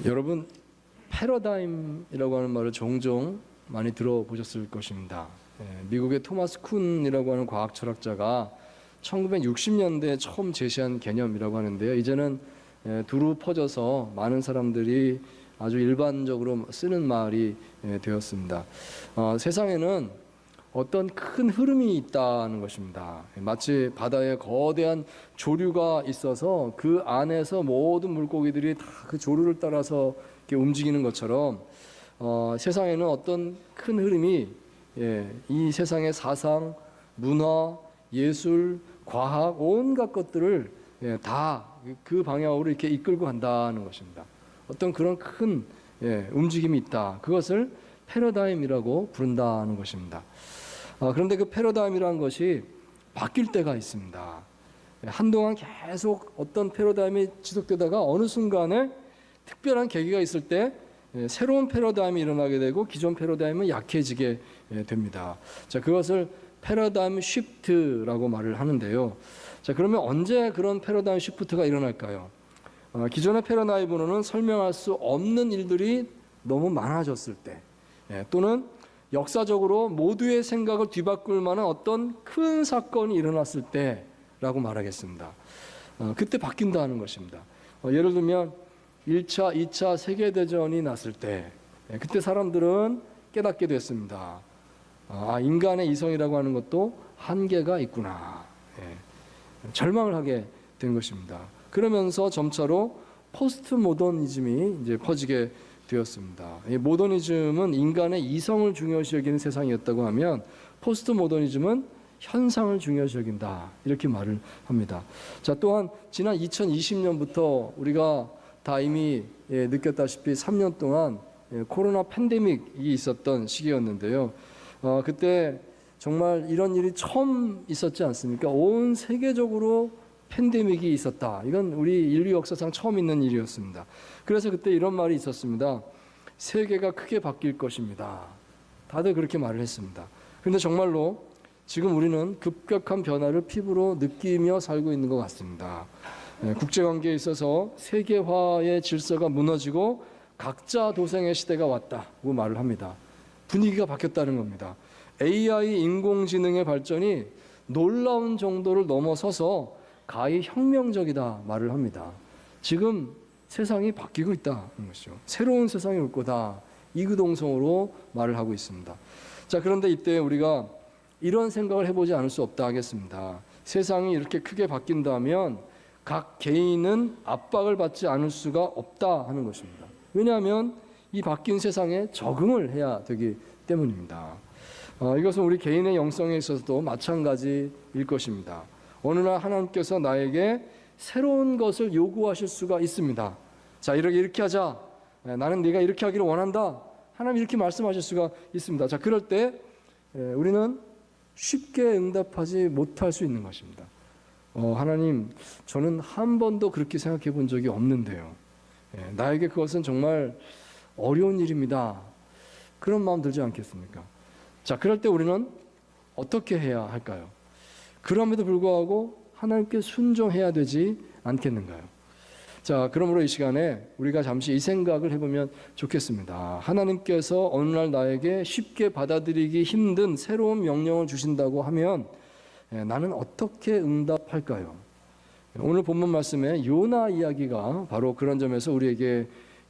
여러분, 패러다임이라고 하는 말을 종종 많이 들어보셨을 것입니다. 미국의 토마스 쿤이라고 하는 과학 철학자가 1960년대에 처음 제시한 개념이라고 하는데요. 이제는 두루 퍼져서 많은 사람들이 아주 일반적으로 쓰는 말이 되었습니다. 세상에는 어떤 큰 흐름이 있다는 것입니다. 마치 바다에 거대한 조류가 있어서 그 안에서 모든 물고기들이 다 그 조류를 따라서 이렇게 움직이는 것처럼 세상에는 어떤 큰 흐름이 이 세상의 사상, 문화, 예술, 과학 온갖 것들을 다 그 방향으로 이렇게 이끌고 간다는 것입니다. 어떤 그런 큰 움직임이 있다. 그것을 패러다임이라고 부른다는 것입니다. 그런데 그 패러다임이라는 것이 바뀔 때가 있습니다. 한동안 계속 어떤 패러다임이 지속되다가 어느 순간에 특별한 계기가 있을 때 새로운 패러다임이 일어나게 되고 기존 패러다임은 약해지게 됩니다. 자, 그것을 패러다임 쉬프트라고 말을 하는데요. 자, 그러면 언제 그런 패러다임 쉬프트가 일어날까요? 기존의 패러다임으로는 설명할 수 없는 일들이 너무 많아졌을 때, 또는 역사적으로 모두의 생각을 뒤바꿀 만한 어떤 큰 사건이 일어났을 때라고 말하겠습니다. 그때 바뀐다는 것입니다. 예를 들면 1차, 2차 세계대전이 났을 때, 그때 사람들은 깨닫게 됐습니다. 인간의 이성이라고 하는 것도 한계가 있구나. 절망을 하게 된 것입니다. 그러면서 점차로 포스트 모더니즘이 이제 퍼지게 되었습니다. 이 모더니즘은 인간의 이성을 중요시 여기는 세상이었다고 하면 포스트 모더니즘은 현상을 중요시 여긴다. 이렇게 말을 합니다. 자, 또한 지난 2020년부터 우리가 다 이미 느꼈다시피 3년 동안 코로나 팬데믹이 있었던 시기였는데요. 그때 정말 이런 일이 처음 있었지 않습니까? 온 세계적으로 팬데믹이 있었다. 이건 우리 인류 역사상 처음 있는 일이었습니다. 그래서 그때 이런 말이 있었습니다. 세계가 크게 바뀔 것입니다. 다들 그렇게 말을 했습니다. 그런데 정말로 지금 우리는 급격한 변화를 피부로 느끼며 살고 있는 것 같습니다. 국제관계에 있어서 세계화의 질서가 무너지고 각자 도생의 시대가 왔다고 말을 합니다. 분위기가 바뀌었다는 겁니다. AI 인공지능의 발전이 놀라운 정도를 넘어서서 가히 혁명적이다 말을 합니다. 지금 세상이 바뀌고 있다는 것이죠. 새로운 세상이 올 거다. 이구동성으로 말을 하고 있습니다. 자, 그런데 이때 우리가 이런 생각을 해보지 않을 수 없다 하겠습니다. 세상이 이렇게 크게 바뀐다면 각 개인은 압박을 받지 않을 수가 없다 하는 것입니다. 왜냐하면 이 바뀐 세상에 적응을 해야 되기 때문입니다. 이것은 우리 개인의 영성에 있어서도 마찬가지일 것입니다. 어느 날 하나님께서 나에게 새로운 것을 요구하실 수가 있습니다. 자, 이렇게 하자. 나는 네가 이렇게 하기를 원한다. 하나님 이렇게 말씀하실 수가 있습니다. 자, 그럴 때 우리는 쉽게 응답하지 못할 수 있는 것입니다. 하나님, 저는 한 번도 그렇게 생각해 본 적이 없는데요. 나에게 그것은 정말 어려운 일입니다. 그런 마음 들지 않겠습니까? 자, 그럴 때 우리는 어떻게 해야 할까요? 그럼에도 불구하고 하나님께 순종해야 되지 않겠는가요? 자, 그러므로 이 시간에 우리가 잠시 이 생각을 해보면 좋겠습니다. 하나님께서 어느 날 나에게 쉽게 받아들이기 힘든 새로운 명령을 주신다고 하면 나는 어떻게 응답할까요? 오늘 본문 말씀에 요나 이야기가 바로 그런 점에서 우리에게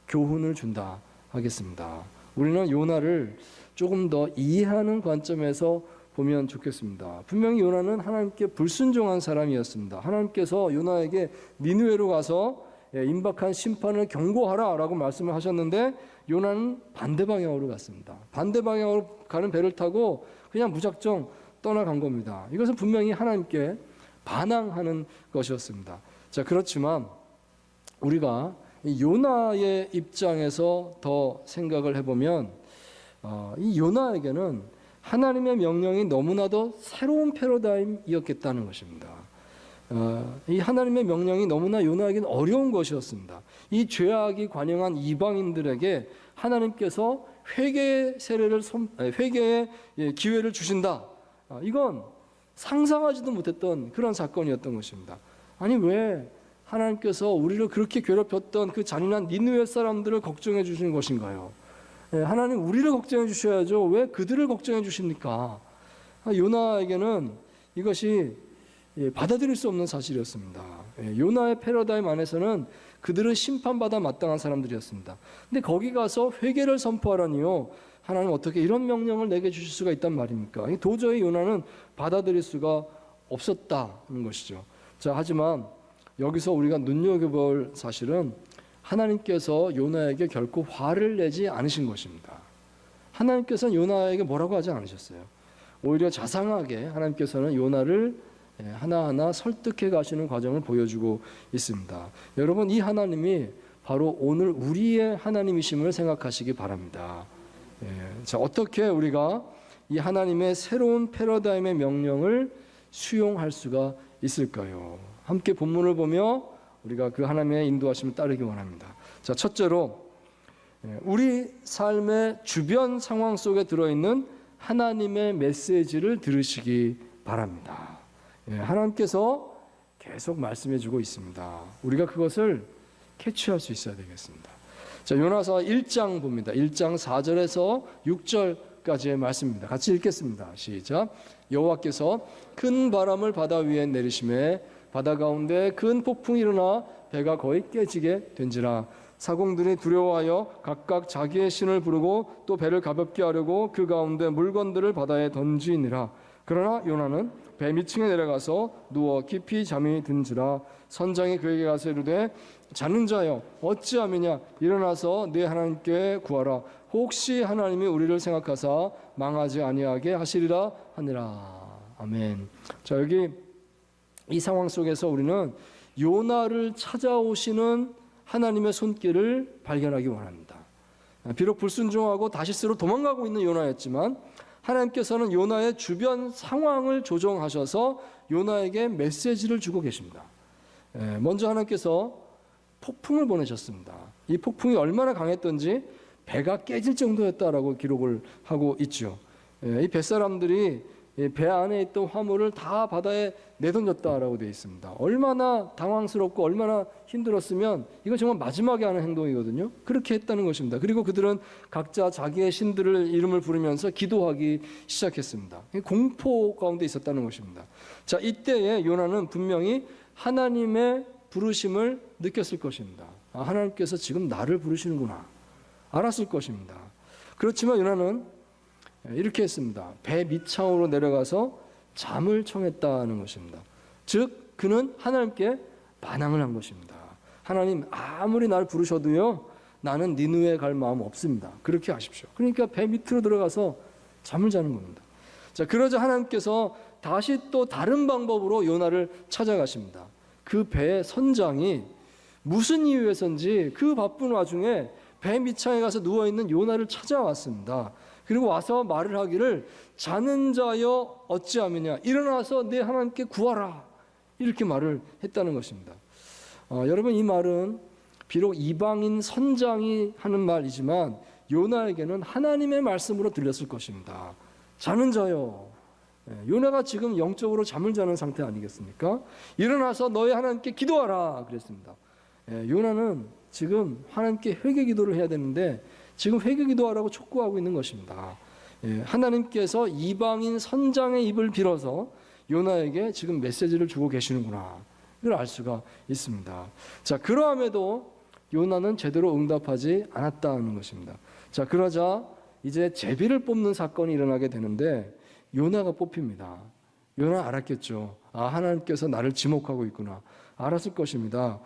교훈을 준다 하겠습니다. 우리는 요나를 조금 더 이해하는 관점에서 보면 좋겠습니다. 분명히 요나는 하나님께 불순종한 사람이었습니다. 하나님께서 요나에게 니느웨로 가서 임박한 심판을 경고하라 라고 말씀을 하셨는데 요나는 반대 방향으로 갔습니다. 반대 방향으로 가는 배를 타고 그냥 무작정 떠나간 겁니다. 이것은 분명히 하나님께 반항하는 것이었습니다. 자, 그렇지만 우리가 이 요나의 입장에서 더 생각을 해보면 이 요나에게는 하나님의 명령이 너무나도 새로운 패러다임이었겠다는 것입니다. 이 하나님의 명령이 너무나 요나에게는 어려운 것이었습니다. 이 죄악이 관영한 이방인들에게 하나님께서 회개의 기회를 주신다. 이건 상상하지도 못했던 그런 사건이었던 것입니다. 아니, 왜 하나님께서 우리를 그렇게 괴롭혔던 그 잔인한 니느웨 사람들을 걱정해 주시는 것인가요? 하나님 우리를 걱정해 주셔야죠. 왜 그들을 걱정해 주십니까? 요나에게는 이것이 받아들일 수 없는 사실이었습니다. 요나의 패러다임 안에서는 그들은 심판받아 마땅한 사람들이었습니다. 근데 거기 가서 회개를 선포하라니요. 하나님 어떻게 이런 명령을 내게 주실 수가 있단 말입니까? 도저히 요나는 받아들일 수가 없었다는 것이죠. 자, 하지만 여기서 우리가 눈여겨볼 사실은 하나님께서 요나에게 결코 화를 내지 않으신 것입니다. 하나님께서는 요나에게 뭐라고 하지 않으셨어요. 오히려 자상하게 하나님께서는 요나를 하나하나 설득해 가시는 과정을 보여주고 있습니다. 여러분, 이 하나님이 바로 오늘 우리의 하나님이심을 생각하시기 바랍니다. 자, 어떻게 우리가 이 하나님의 새로운 패러다임의 명령을 수용할 수가 있을까요? 함께 본문을 보며 우리가 그 하나님의 인도하심을 따르기 원합니다. 자, 첫째로 우리 삶의 주변 상황 속에 들어있는 하나님의 메시지를 들으시기 바랍니다. 하나님께서 계속 말씀해 주고 있습니다. 우리가 그것을 캐치할 수 있어야 되겠습니다. 자, 요나서 1장 봅니다. 1장 4절에서 6절까지의 말씀입니다. 같이 읽겠습니다. 시작. 여호와께서 큰 바람을 바다 위에 내리심에 바다 가운데 큰 폭풍이 일어나 배가 거의 깨지게 된지라. 사공들이 두려워하여 각각 자기의 신을 부르고 또 배를 가볍게 하려고 그 가운데 물건들을 바다에 던지니라. 그러나 요나는 배 밑층에 내려가서 누워 깊이 잠이 든지라. 선장이 그에게 가서 이르되 자는 자여 어찌하느냐 일어나서 네 하나님께 구하라. 혹시 하나님이 우리를 생각하사 망하지 아니하게 하시리라 하니라. 아멘. 자, 여기 이 상황 속에서 우리는 요나를 찾아오시는 하나님의 손길을 발견하기 원합니다. 비록 불순종하고 다시스로 도망가고 있는 요나였지만 하나님께서는 요나의 주변 상황을 조정하셔서 요나에게 메시지를 주고 계십니다. 먼저 하나님께서 폭풍을 보내셨습니다. 이 폭풍이 얼마나 강했던지 배가 깨질 정도였다라고 기록을 하고 있죠. 이 뱃사람들이 배 안에 있던 화물을 다 바다에 내던졌다라고 되어 있습니다. 얼마나 당황스럽고 얼마나 힘들었으면 이건 정말 마지막에 하는 행동이거든요. 그렇게 했다는 것입니다. 그리고 그들은 각자 자기의 신들을 이름을 부르면서 기도하기 시작했습니다. 공포 가운데 있었다는 것입니다. 자, 이때에 요나는 분명히 하나님의 부르심을 느꼈을 것입니다. 아, 하나님께서 지금 나를 부르시는구나 알았을 것입니다. 그렇지만 요나는 이렇게 했습니다. 배 밑창으로 내려가서 잠을 청했다는 것입니다. 즉 그는 하나님께 반항을 한 것입니다. 하나님 아무리 나를 부르셔도요 나는 니느웨 갈 마음 없습니다. 그렇게 하십시오. 그러니까 배 밑으로 들어가서 잠을 자는 겁니다. 자, 그러자 하나님께서 다시 또 다른 방법으로 요나를 찾아가십니다. 그 배의 선장이 무슨 이유에선지 그 바쁜 와중에 배 밑창에 가서 누워있는 요나를 찾아왔습니다. 그리고 와서 말을 하기를 자는 자여 어찌하느냐 일어나서 내 하나님께 구하라 이렇게 말을 했다는 것입니다. 여러분, 이 말은 비록 이방인 선장이 하는 말이지만 요나에게는 하나님의 말씀으로 들렸을 것입니다. 자는 자여, 요나가 지금 영적으로 잠을 자는 상태 아니겠습니까? 일어나서 너희 하나님께 기도하라 그랬습니다. 요나는 지금 하나님께 회개 기도를 해야 되는데 지금 회개 기도하라고 촉구하고 있는 것입니다. 하나님께서 이방인 선장의 입을 빌어서 요나에게 지금 메시지를 주고 계시는구나 이걸 알 수가 있습니다. 자, 그러함에도 요나는 제대로 응답하지 않았다는 것입니다. 자, 그러자 이제 제비를 뽑는 사건이 일어나게 되는데 요나가 뽑힙니다. 요나 알았겠죠. 아, 하나님께서 나를 지목하고 있구나 알았을 것입니다.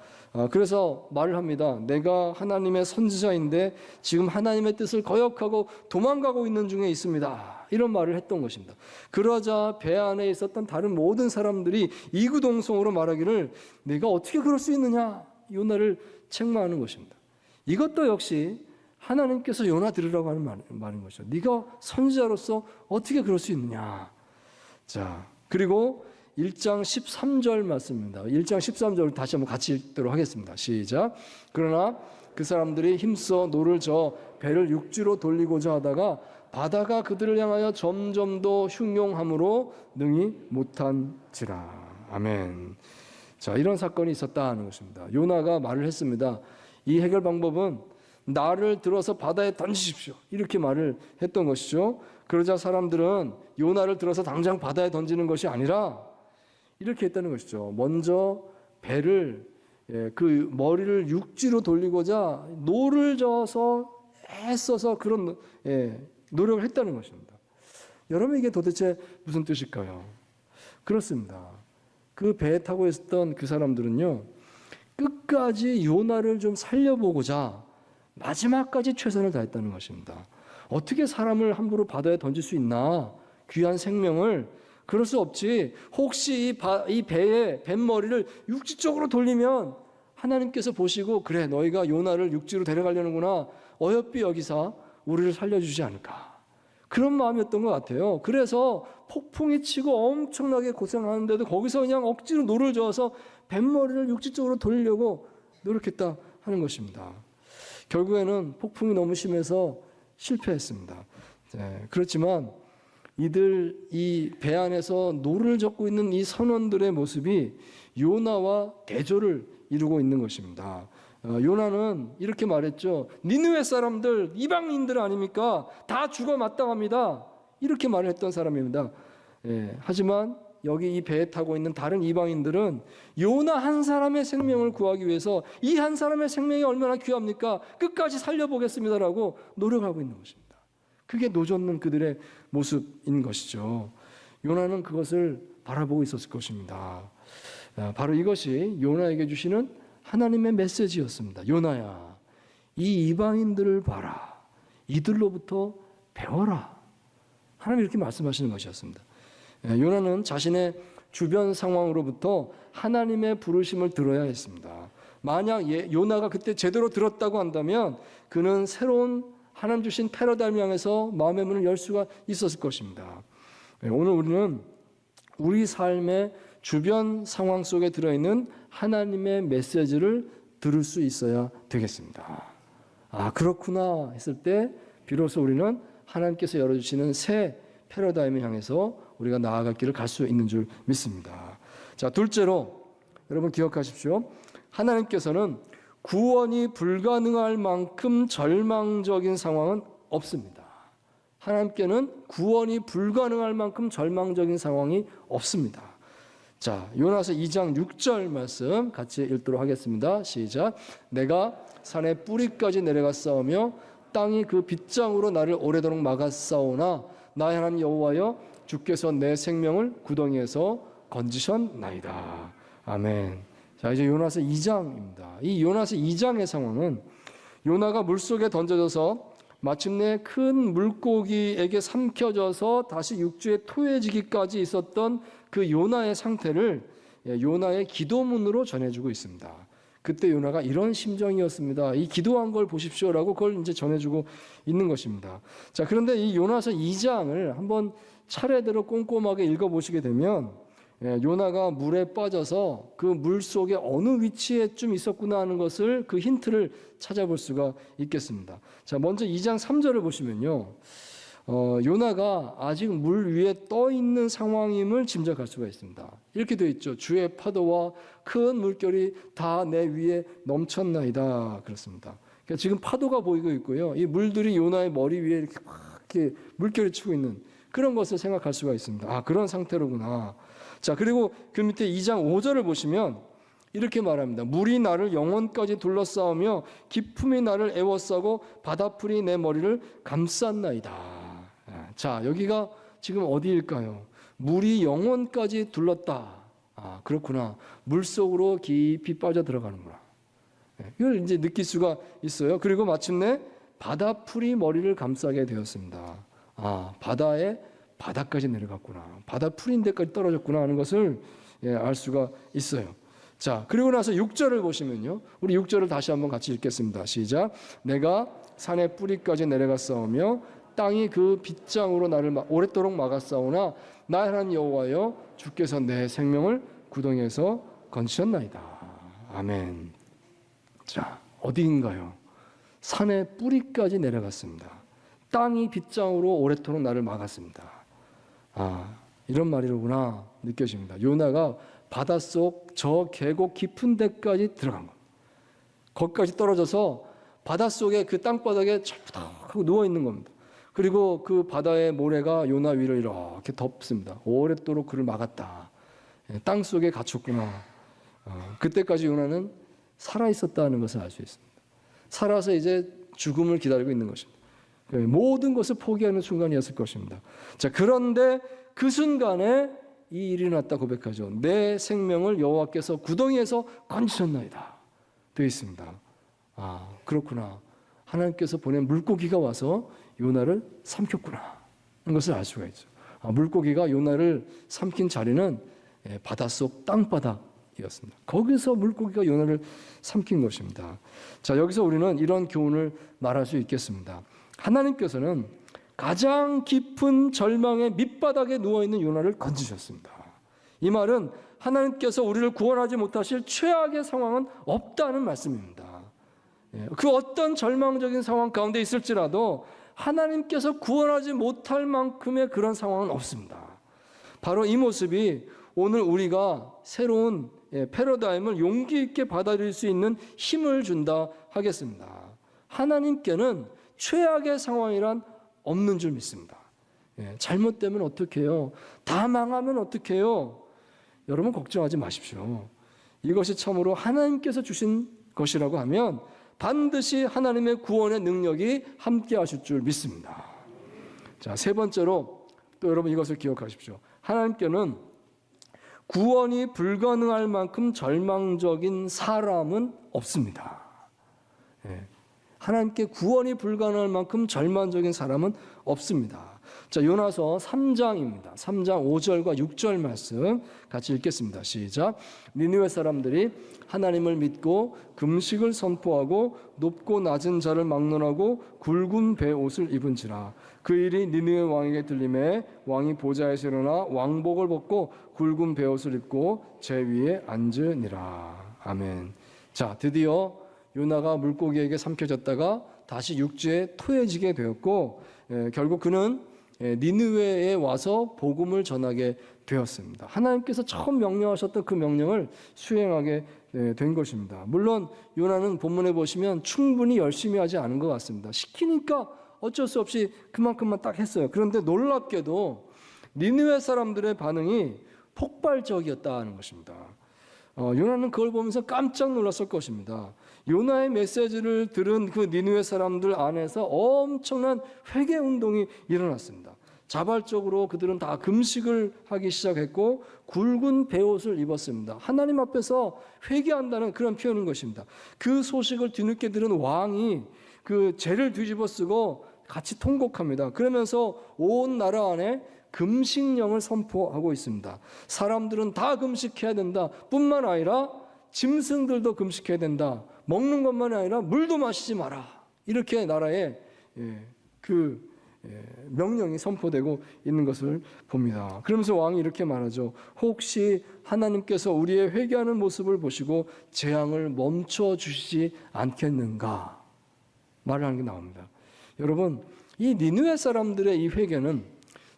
그래서 말을 합니다. 내가 하나님의 선지자인데 지금 하나님의 뜻을 거역하고 도망가고 있는 중에 있습니다. 이런 말을 했던 것입니다. 그러자 배 안에 있었던 다른 모든 사람들이 이구동성으로 말하기를 내가 어떻게 그럴 수 있느냐 요나를 책망하는 것입니다. 이것도 역시 하나님께서 요나 들으라고 하는 말인 것이죠. 네가 선지자로서 어떻게 그럴 수 있느냐. 자, 그리고 1장 13절 말씀입니다. 1장 13절을 다시 한번 같이 읽도록 하겠습니다. 시작. 그러나 그 사람들이 힘써 노를 저어 배를 육지로 돌리고자 하다가 바다가 그들을 향하여 점점 더 흉용함으로 능히 못한지라. 아멘. 자, 이런 사건이 있었다는 것입니다. 요나가 말을 했습니다. 이 해결 방법은 나를 들어서 바다에 던지십시오. 이렇게 말을 했던 것이죠. 그러자 사람들은 요나를 들어서 당장 바다에 던지는 것이 아니라 이렇게 했다는 것이죠. 먼저 배를 그 머리를 육지로 돌리고자 노를 저어서 애써서 그런 노력을 했다는 것입니다. 여러분, 이게 도대체 무슨 뜻일까요? 그렇습니다. 그 배에 타고 있었던 그 사람들은요, 끝까지 요나를 좀 살려보고자 마지막까지 최선을 다했다는 것입니다. 어떻게 사람을 함부로 바다에 던질 수 있나? 귀한 생명을. 그럴 수 없지. 혹시 이 배의 뱃머리를 육지 쪽으로 돌리면 하나님께서 보시고, 그래, 너희가 요나를 육지로 데려가려는구나, 어여삐 여기사 우리를 살려주지 않을까, 그런 마음이었던 것 같아요. 그래서 폭풍이 치고 엄청나게 고생하는데도 거기서 그냥 억지로 노를 저어서 뱃머리를 육지 쪽으로 돌리려고 노력했다 하는 것입니다. 결국에는 폭풍이 너무 심해서 실패했습니다. 그렇지만 이 배 안에서 노를 젓고 있는 이 선원들의 모습이 요나와 대조를 이루고 있는 것입니다. 요나는 이렇게 말했죠. 니느웨 사람들, 이방인들 아닙니까? 다 죽어 마땅합니다. 이렇게 말을 했던 사람입니다. 하지만 여기 이 배에 타고 있는 다른 이방인들은 요나 한 사람의 생명을 구하기 위해서 이 한 사람의 생명이 얼마나 귀합니까? 끝까지 살려보겠습니다라고 노력하고 있는 것입니다. 그게 노젓는 그들의 모습인 것이죠. 요나는 그것을 바라보고 있었을 것입니다. 바로 이것이 요나에게 주시는 하나님의 메시지였습니다. 요나야, 이 이방인들을 봐라. 이들로부터 배워라. 하나님 이렇게 말씀하시는 것이었습니다. 요나는 자신의 주변 상황으로부터 하나님의 부르심을 들어야 했습니다. 만약 요나가 그때 제대로 들었다고 한다면 그는 새로운 하나님 주신 패러다임을 향해서 마음의 문을 열 수가 있었을 것입니다. 오늘 우리는 우리 삶의 주변 상황 속에 들어있는 하나님의 메시지를 들을 수 있어야 되겠습니다. 아, 그렇구나 했을 때 비로소 우리는 하나님께서 열어주시는 새 패러다임을 향해서 우리가 나아갈 길을 갈 수 있는 줄 믿습니다. 자, 둘째로 여러분 기억하십시오. 하나님께서는 구원이 불가능할 만큼 절망적인 상황은 없습니다. 하나님께는 구원이 불가능할 만큼 절망적인 상황이 없습니다. 자, 요나서 2장 6절 말씀 같이 읽도록 하겠습니다. 시작. 내가 산의 뿌리까지 내려갔사오며 땅이 그 빗장으로 나를 오래도록 막았사오나 나의 하나님 여호와여 주께서 내 생명을 구덩이에서 건지셨나이다. 아멘. 자, 이제 요나서 2장입니다. 이 요나서 2장의 상황은 요나가 물속에 던져져서 마침내 큰 물고기에게 삼켜져서 다시 육지에 토해지기까지 있었던 그 요나의 상태를 요나의 기도문으로 전해주고 있습니다. 그때 요나가 이런 심정이었습니다. 이 기도한 걸 보십시오라고 그걸 이제 전해주고 있는 것입니다. 자, 그런데 이 요나서 2장을 한번 차례대로 꼼꼼하게 읽어보시게 되면 요나가 물에 빠져서 그 물 속에 어느 위치에쯤 있었구나 하는 것을 그 힌트를 찾아볼 수가 있겠습니다. 자, 먼저 2장 3절을 보시면요, 요나가 아직 물 위에 떠 있는 상황임을 짐작할 수가 있습니다. 이렇게 되어 있죠. 주의 파도와 큰 물결이 다 내 위에 넘쳤나이다. 그렇습니다. 그러니까 지금 파도가 보이고 있고요, 이 물들이 요나의 머리 위에 이렇게 막 이렇게 물결이 치고 있는 그런 것을 생각할 수가 있습니다. 아, 그런 상태로구나. 자, 그리고 그 밑에 2장 5절을 보시면 이렇게 말합니다. 물이 나를 영혼까지 둘러싸우며 기품이 나를 애워싸고 바다풀이 내 머리를 감쌌나이다. 자, 여기가 지금 어디일까요? 물이 영혼까지 둘렀다. 아, 그렇구나. 물 속으로 깊이 빠져 들어가는구나. 이걸 이제 느낄 수가 있어요. 그리고 마침내 바다풀이 머리를 감싸게 되었습니다. 아, 바다에 바다까지 내려갔구나. 바다 풀인 데까지 떨어졌구나 하는 것을 알 수가 있어요. 자, 그리고 나서 6절을 보시면요, 우리 6절을 다시 한번 같이 읽겠습니다. 시작. 내가 산의 뿌리까지 내려갔사오며 땅이 그 빗장으로 나를 오랫도록 막았사오나 나의 하나님 여호와여 주께서 내 생명을 구덩이에서 건지셨나이다. 아멘. 자, 어디인가요? 산의 뿌리까지 내려갔습니다. 땅이 빗장으로 오랫도록 나를 막았습니다. 아, 이런 말이로구나 느껴집니다. 요나가 바닷속 저 계곡 깊은 데까지 들어간 겁니다. 거기까지 떨어져서 바닷속에 그 땅바닥에 철푸덕하고 누워있는 겁니다. 그리고 그 바다의 모래가 요나 위를 이렇게 덮습니다. 오랫도록 그를 막았다. 땅 속에 갇혔구나. 그때까지 요나는 살아있었다는 것을 알 수 있습니다. 살아서 이제 죽음을 기다리고 있는 것입니다. 모든 것을 포기하는 순간이었을 것입니다. 자, 그런데 그 순간에 이 일이 났다 고백하죠. 내 생명을 여호와께서 구덩이에서 건지셨나이다 되어 있습니다. 아, 그렇구나. 하나님께서 보낸 물고기가 와서 요나를 삼켰구나 하는 것을 알 수가 있죠. 물고기가 요나를 삼킨 자리는 바닷속 땅바닥이었습니다. 거기서 물고기가 요나를 삼킨 것입니다. 자, 여기서 우리는 이런 교훈을 말할 수 있겠습니다. 하나님께서는 가장 깊은 절망의 밑바닥에 누워있는 요나를 건지셨습니다. 이 말은 하나님께서 우리를 구원하지 못하실 최악의 상황은 없다는 말씀입니다. 그 어떤 절망적인 상황 가운데 있을지라도 하나님께서 구원하지 못할 만큼의 그런 상황은 없습니다. 바로 이 모습이 오늘 우리가 새로운 패러다임을 용기 있게 받아들일 수 있는 힘을 준다 하겠습니다. 하나님께는 최악의 상황이란 없는 줄 믿습니다. 잘못되면 어떻게 해요? 다 망하면 어떻게 해요? 여러분 걱정하지 마십시오. 이것이 참으로 하나님께서 주신 것이라고 하면 반드시 하나님의 구원의 능력이 함께 하실 줄 믿습니다. 자, 세 번째로 또 여러분 이것을 기억하십시오. 하나님께는 구원이 불가능할 만큼 절망적인 사람은 없습니다. 하나님께 구원이 불가능할 만큼 절망적인 사람은 없습니다. 자, 요나서 3장입니다. 3장 5절과 6절 말씀 같이 읽겠습니다. 시작. 니느웨 사람들이 하나님을 믿고 금식을 선포하고 높고 낮은 자를 막론하고 굵은 베옷을 입은지라. 그 일이 니느웨 왕에게 들림에 왕이 보좌에서 일어나 왕복을 벗고 굵은 베옷을 입고 제 위에 앉으니라. 아멘. 자, 드디어 요나가 물고기에게 삼켜졌다가 다시 육지에 토해지게 되었고 결국 그는 니느웨에 와서 복음을 전하게 되었습니다. 하나님께서 처음 명령하셨던 그 명령을 수행하게 된 것입니다. 물론 요나는 본문에 보시면 충분히 열심히 하지 않은 것 같습니다. 시키니까 어쩔 수 없이 그만큼만 딱 했어요. 그런데 놀랍게도 니느웨 사람들의 반응이 폭발적이었다는 것입니다. 요나는 그걸 보면서 깜짝 놀랐을 것입니다. 요나의 메시지를 들은 그 니느웨 사람들 안에서 엄청난 회개 운동이 일어났습니다. 자발적으로 그들은 다 금식을 하기 시작했고 굵은 베옷을 입었습니다. 하나님 앞에서 회개한다는 그런 표현인 것입니다. 그 소식을 뒤늦게 들은 왕이 그 죄를 뒤집어쓰고 같이 통곡합니다. 그러면서 온 나라 안에 금식령을 선포하고 있습니다. 사람들은 다 금식해야 된다 뿐만 아니라 짐승들도 금식해야 된다. 먹는 것만이 아니라 물도 마시지 마라. 이렇게 나라에 그 명령이 선포되고 있는 것을 봅니다. 그러면서 왕이 이렇게 말하죠. 혹시 하나님께서 우리의 회개하는 모습을 보시고 재앙을 멈춰 주시지 않겠는가 말을 하는 게 나옵니다. 여러분, 이 니느웨 사람들의 이 회개는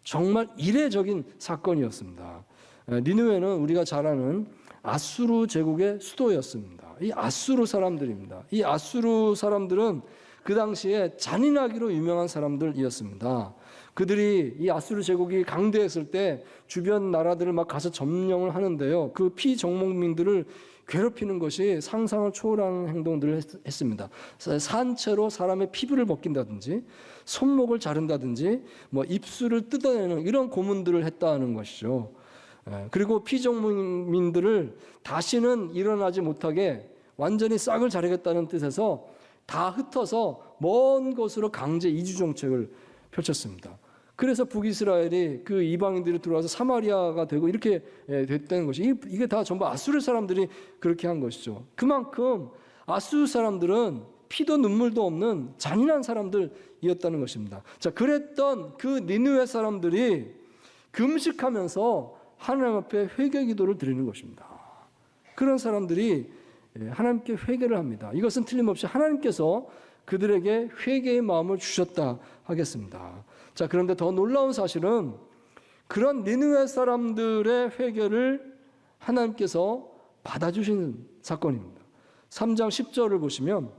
정말 이례적인 사건이었습니다. 니느웨는 우리가 잘 아는 아수르 제국의 수도였습니다. 이 아수르 사람들입니다. 이 아수르 사람들은 그 당시에 잔인하기로 유명한 사람들이었습니다. 그들이 이 아수르 제국이 강대했을 때 주변 나라들을 막 가서 점령을 하는데요. 그 피정복민들을 괴롭히는 것이 상상을 초월하는 행동들을 했습니다. 산채로 사람의 피부를 벗긴다든지 손목을 자른다든지 뭐 입술을 뜯어내는 이런 고문들을 했다는 것이죠. 그리고 피정민들을 다시는 일어나지 못하게 완전히 싹을 자르겠다는 뜻에서 다 흩어서 먼 곳으로 강제 이주 정책을 펼쳤습니다. 그래서 북이스라엘이 그 이방인들이 들어와서 사마리아가 되고 이렇게 됐다는 것이 이게 다 전부 아수르 사람들이 그렇게 한 것이죠. 그만큼 아수르 사람들은 피도 눈물도 없는 잔인한 사람들이었다는 것입니다. 자, 그랬던 그 니느웨 사람들이 금식하면서 하나님 앞에 회개 기도를 드리는 것입니다. 그런 사람들이 하나님께 회개를 합니다. 이것은 틀림없이 하나님께서 그들에게 회개의 마음을 주셨다 하겠습니다. 자, 그런데 더 놀라운 사실은 그런 니느웨 사람들의 회개를 하나님께서 받아주시는 사건입니다. 3장 10절을 보시면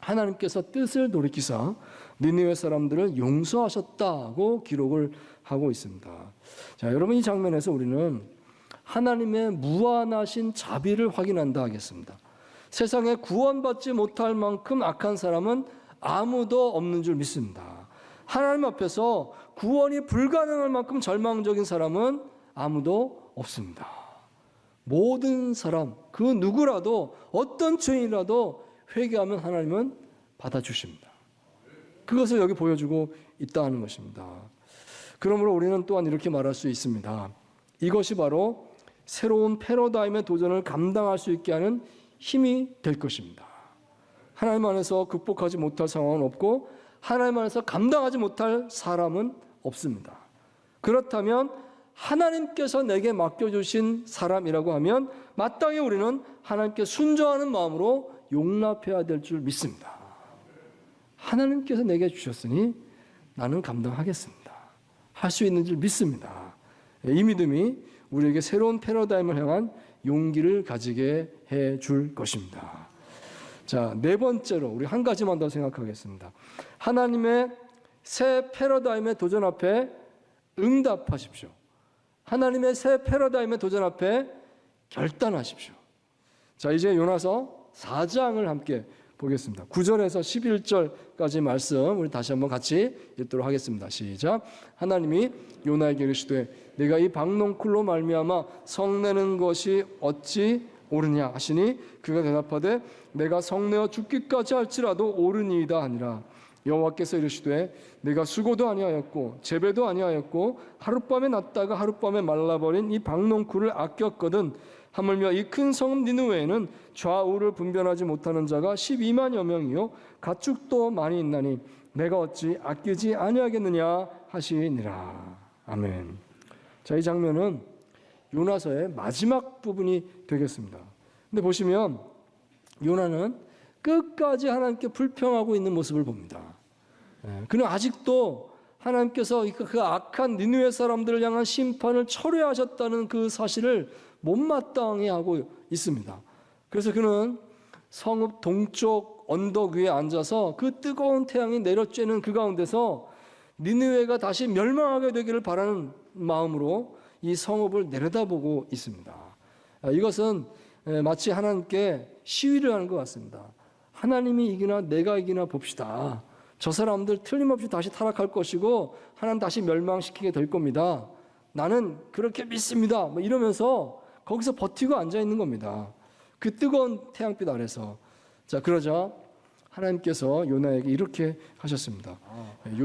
하나님께서 뜻을 돌이키사 니느웨 사람들을 용서하셨다고 기록을 하고 있습니다. 자, 여러분, 이 장면에서 우리는 하나님의 무한하신 자비를 확인한다 하겠습니다. 세상에 구원받지 못할 만큼 악한 사람은 아무도 없는 줄 믿습니다. 하나님 앞에서 구원이 불가능할 만큼 절망적인 사람은 아무도 없습니다. 모든 사람, 그 누구라도 어떤 죄인이라도 회개하면 하나님은 받아주십니다. 그것을 여기 보여주고 있다는 것입니다. 그러므로 우리는 또한 이렇게 말할 수 있습니다. 이것이 바로 새로운 패러다임의 도전을 감당할 수 있게 하는 힘이 될 것입니다. 하나님 안에서 극복하지 못할 상황은 없고 하나님 안에서 감당하지 못할 사람은 없습니다. 그렇다면 하나님께서 내게 맡겨주신 사람이라고 하면 마땅히 우리는 하나님께 순종하는 마음으로 용납해야 될 줄 믿습니다. 하나님께서 내게 주셨으니 나는 감당하겠습니다. 할 수 있는 줄 믿습니다. 이 믿음이 우리에게 새로운 패러다임을 향한 용기를 가지게 해줄 것입니다. 자, 네 번째로 우리 한 가지만 더 생각하겠습니다. 하나님의 새 패러다임의 도전 앞에 응답하십시오. 하나님의 새 패러다임의 도전 앞에 결단하십시오. 자, 이제 요나서 4장을 함께 보겠습니다. 9절에서 11절까지 말씀 우리 다시 한번 같이 읽도록 하겠습니다. 시작. 하나님이 요나에게 이르시되 내가 이 박농쿨로 말미암아 성내는 것이 어찌 옳으냐 하시니 그가 대답하되 내가 성내어 죽기까지 할지라도 옳으니이다 하니라. 여호와께서 이르시되 내가 수고도 아니하였고 재배도 아니하였고 하룻밤에 났다가 하룻밤에 말라버린 이 박농쿨을 아꼈거든. 하물며 이 큰 성 니느웨에는 좌우를 분별하지 못하는 자가 12만여 명이요 가축도 많이 있나니 내가 어찌 아끼지 아니하겠느냐 하시니라. 아멘. 자, 이 장면은 요나서의 마지막 부분이 되겠습니다. 근데 보시면 요나는 끝까지 하나님께 불평하고 있는 모습을 봅니다. 그는 아직도 하나님께서 그 악한 니느웨 사람들을 향한 심판을 철회하셨다는 그 사실을 못마땅해 하고 있습니다. 그래서 그는 성읍 동쪽 언덕 위에 앉아서 그 뜨거운 태양이 내려쬐는 그 가운데서 니느웨가 다시 멸망하게 되기를 바라는 마음으로 이 성읍을 내려다보고 있습니다. 이것은 마치 하나님께 시위를 하는 것 같습니다. 하나님이 이기나 내가 이기나 봅시다. 저 사람들 틀림없이 다시 타락할 것이고 하나님 다시 멸망시키게 될 겁니다. 나는 그렇게 믿습니다. 뭐 이러면서 거기서 버티고 앉아 있는 겁니다. 그 뜨거운 태양빛 아래서. 자, 그러자 하나님께서 요나에게 이렇게 하셨습니다.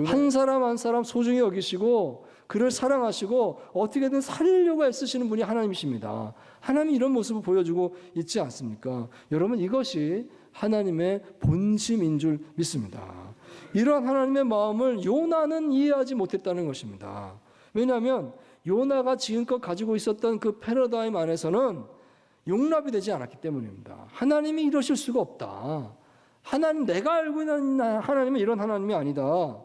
한 사람 한 사람 소중히 여기시고 그를 사랑하시고 어떻게든 살리려고 애쓰시는 분이 하나님이십니다. 하나님이 이런 모습을 보여주고 있지 않습니까? 여러분, 이것이 하나님의 본심인 줄 믿습니다. 이러한 하나님의 마음을 요나는 이해하지 못했다는 것입니다. 왜냐하면 요나가 지금껏 가지고 있었던 그 패러다임 안에서는 용납이 되지 않았기 때문입니다. 하나님이 이러실 수가 없다. 하나님, 내가 알고 있는 하나님은 이런 하나님이 아니다.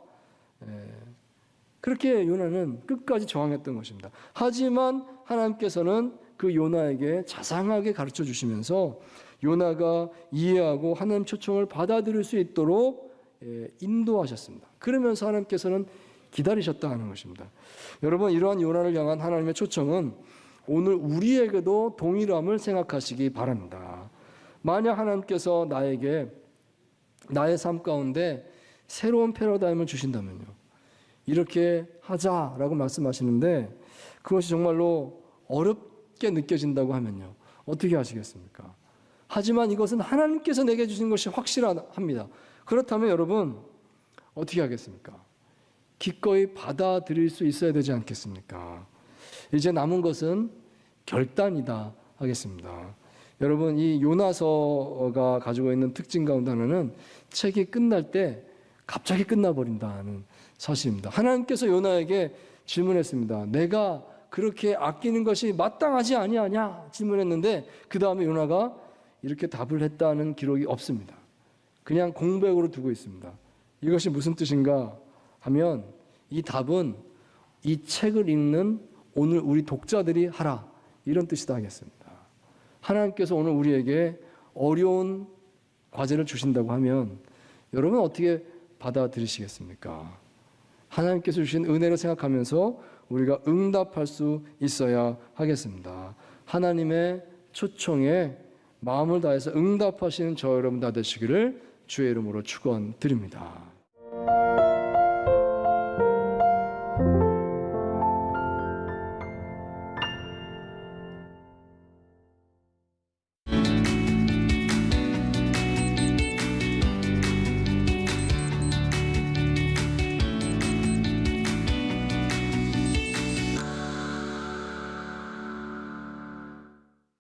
그렇게 요나는 끝까지 저항했던 것입니다. 하지만 하나님께서는 그 요나에게 자상하게 가르쳐 주시면서 요나가 이해하고 하나님 초청을 받아들일 수 있도록 인도하셨습니다. 그러면서 하나님께서는 기다리셨다 하는 것입니다. 여러분, 이러한 요나를 향한 하나님의 초청은 오늘 우리에게도 동일함을 생각하시기 바랍니다. 만약 하나님께서 나에게 나의 삶 가운데 새로운 패러다임을 주신다면요, 이렇게 하자라고 말씀하시는데 그것이 정말로 어렵게 느껴진다고 하면요, 어떻게 하시겠습니까? 하지만 이것은 하나님께서 내게 주신 것이 확실합니다. 그렇다면 여러분 어떻게 하겠습니까? 기꺼이 받아들일 수 있어야 되지 않겠습니까? 이제 남은 것은 결단이다 하겠습니다. 여러분, 이 요나서가 가지고 있는 특징 가운데 하나는 책이 끝날 때 갑자기 끝나버린다는 사실입니다. 하나님께서 요나에게 질문했습니다. 내가 그렇게 아끼는 것이 마땅하지 아니하냐 질문했는데 그 다음에 요나가 이렇게 답을 했다는 기록이 없습니다. 그냥 공백으로 두고 있습니다. 이것이 무슨 뜻인가 하면 이 답은 이 책을 읽는 오늘 우리 독자들이 하라, 이런 뜻이다 하겠습니다. 하나님께서 오늘 우리에게 어려운 과제를 주신다고 하면 여러분 어떻게 받아들이시겠습니까? 하나님께서 주신 은혜를 생각하면서 우리가 응답할 수 있어야 하겠습니다. 하나님의 초청에 마음을 다해서 응답하시는 저 여러분 다 되시기를 주의 이름으로 축원드립니다.